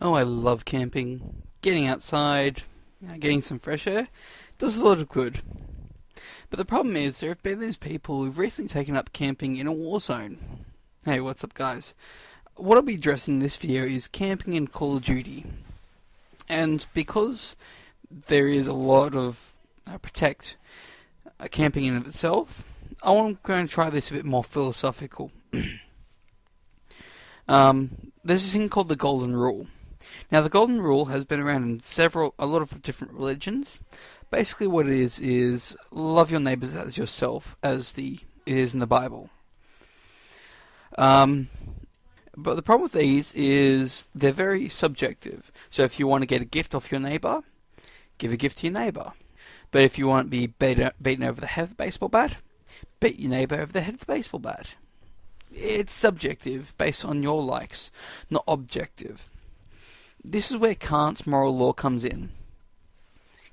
Oh, I love camping. Getting outside, getting some fresh air, does a lot of good. But the problem is, there have been these people who've recently taken up camping in a war zone. Hey, what's up, guys? What I'll be addressing in this video is camping in Call of Duty. And because there is a lot of protect camping in of itself, I'm going to try this a bit more philosophical. There's this thing called the Golden Rule. Now, the Golden Rule has been around in a lot of different religions. Basically, what it is love your neighbours as yourself, as it is in the Bible. But the problem with these is they're very subjective. So if you want to get a gift off your neighbour, give a gift to your neighbour. But if you want to be beaten over the head with a baseball bat, beat your neighbour over the head with a baseball bat. It's subjective, based on your likes, not objective. This is where Kant's moral law comes in.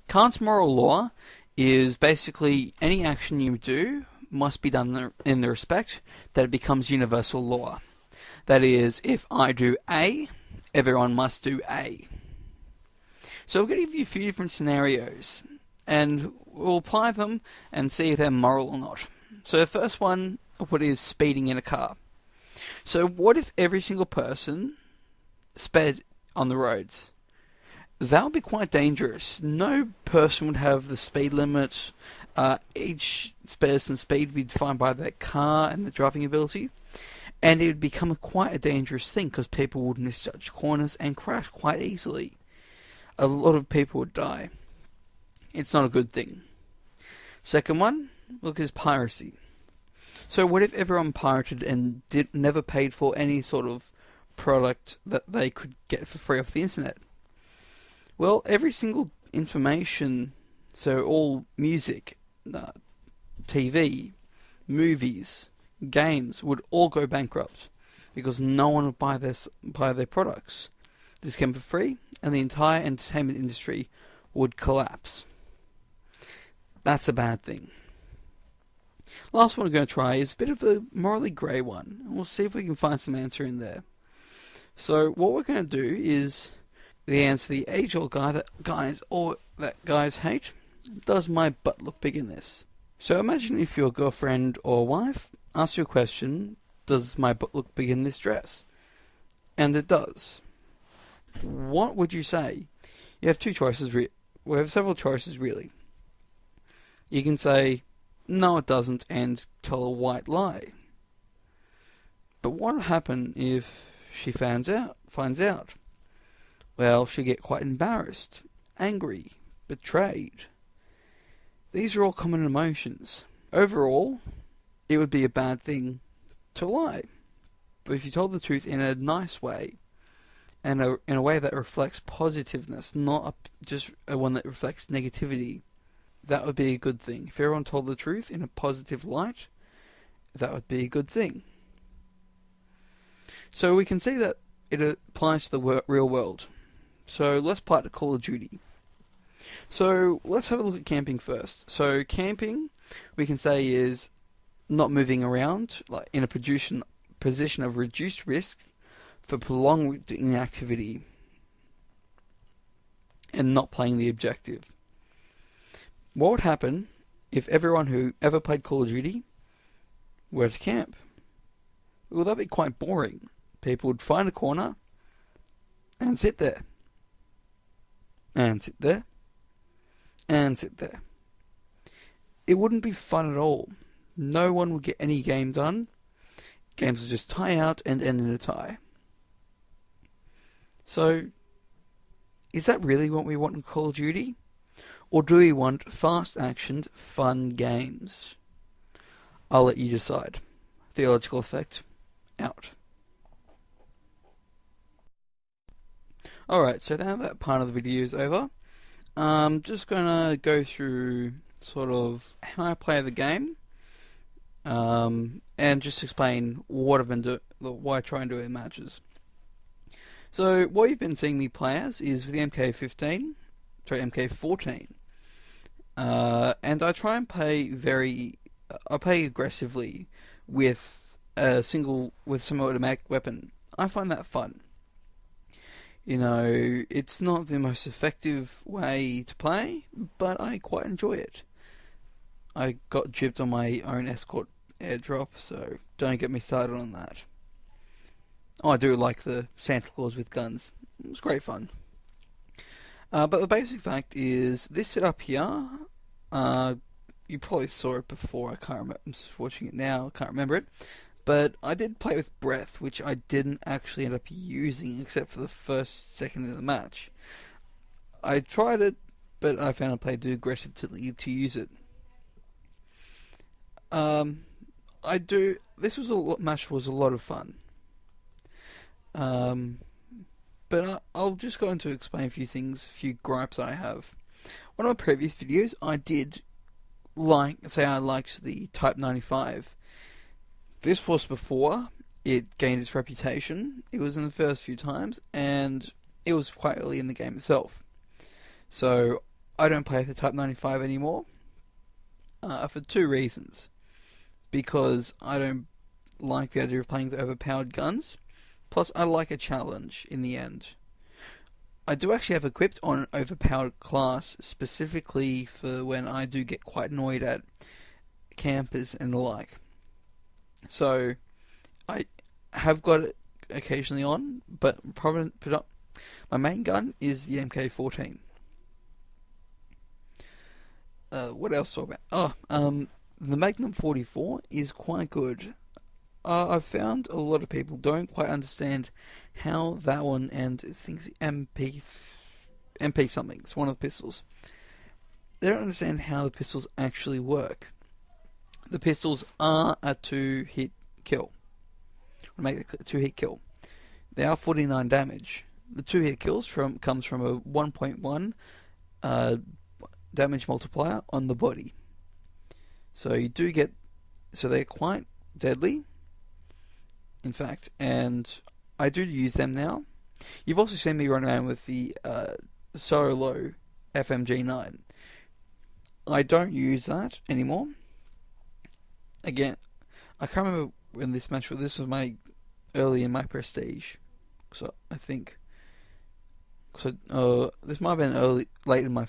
Kant's moral law is basically any action you do must be done in the respect that it becomes universal law. That is, if I do A, everyone must do A. So we're going to give you a few different scenarios, and we'll apply them and see if they're moral or not. So the first one, what is speeding in a car? So what if every single person sped on the roads? That would be quite dangerous. No person would have the speed limit. Each person's speed would be defined by their car and their driving ability. And it would become quite a dangerous thing because people would misjudge corners and crash quite easily. A lot of people would die. It's not a good thing. Second one, look, is piracy. So what if everyone pirated and never paid for any sort of product that they could get for free off the internet? Well, every single information, so all music, TV, movies, games would all go bankrupt because no one would buy their products. This came for free, and the entire entertainment industry would collapse. That's a bad thing. Last one we're going to try is a bit of a morally grey one, and we'll see if we can find some answer in there. So what we're going to do is the answer, the age-old guy that guys hate. Does my butt look big in this? So imagine if your girlfriend or wife asks you a question, does my butt look big in this dress? And it does. What would you say? You have two choices. We have several choices, really. You can say, no, it doesn't, and tell a white lie. But what will happen if she finds out? Well, she'll get quite embarrassed, angry, betrayed. These are all common emotions. Overall, it would be a bad thing to lie. But if you told the truth in a nice way, and in a way that reflects positiveness, not just one that reflects negativity, that would be a good thing. If everyone told the truth in a positive light, that would be a good thing. So we can see that it applies to the real world. So let's apply it to Call of Duty. So let's have a look at camping first. So camping, we can say, is not moving around, like in a position of reduced risk for prolonged inactivity, and not playing the objective. What would happen if everyone who ever played Call of Duty were to camp? Well, that'd be quite boring. People would find a corner and sit there. And sit there. And sit there. It wouldn't be fun at all. No one would get any game done. Games would just tie out and end in a tie. So, is that really what we want in Call of Duty? Or do we want fast-actioned, fun games? I'll let you decide. Theological effect, out. Alright, so now that part of the video is over, I'm just going to go through sort of how I play the game, and just explain what I've been doing, why I try and do it in matches. So what you've been seeing me play as is with the MK14, and I try and play I play aggressively with a semi-automatic weapon. I find that fun. It's not the most effective way to play, but I quite enjoy it. I got gypped on my own escort airdrop, so don't get me started on that. Oh, I do like the Santa Claus with guns. It's great fun. But the basic fact is, this setup here, you probably saw it before, I can't remember, I'm just watching it now, I can't remember it. But I did play with breath, which I didn't actually end up using, except for the first second of the match. I tried it, but I found I played too aggressive to use it. Match was a lot of fun. But I'll just go into explain a few things, a few gripes that I have. One of my previous videos, I did say I liked the Type 95. This was before it gained its reputation. It was in the first few times, and it was quite early in the game itself. So I don't play the Type 95 anymore, for two reasons. Because I don't like the idea of playing the overpowered guns. Plus, I like a challenge in the end. I do actually have equipped on an overpowered class specifically for when I do get quite annoyed at campers and the like. So, I have got it occasionally on, but probably my main gun is the MK14. What else to talk about? The Magnum 44 is quite good. I've found a lot of people don't quite understand how that one and I think MP something, it's one of the pistols. They don't understand how the pistols actually work. The pistols are a 2-hit kill. Make a 2-hit kill. They are 49 damage. The 2-hit kills comes from a 1.1 damage multiplier on the body. So they're quite deadly, in fact, and I do use them now. You've also seen me run around with the Solo FMG9. I don't use that anymore. Again, I can't remember when this match was. This was early in my prestige. So I think. This might have been late in my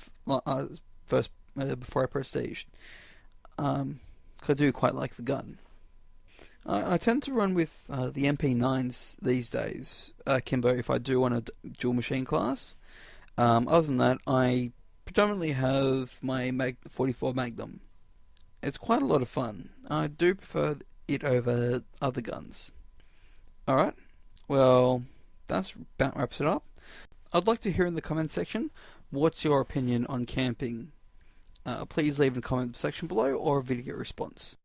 first before I prestiged. I do quite like the gun. I tend to run with the MP9s these days, Kimbo, if I do want a dual machine class. Other than that, I predominantly have my 44 Magnum. It's quite a lot of fun. I do prefer it over other guns. Alright, well, that about wraps it up. I'd like to hear in the comment section, what's your opinion on camping? Please leave in the comment section below or a video response.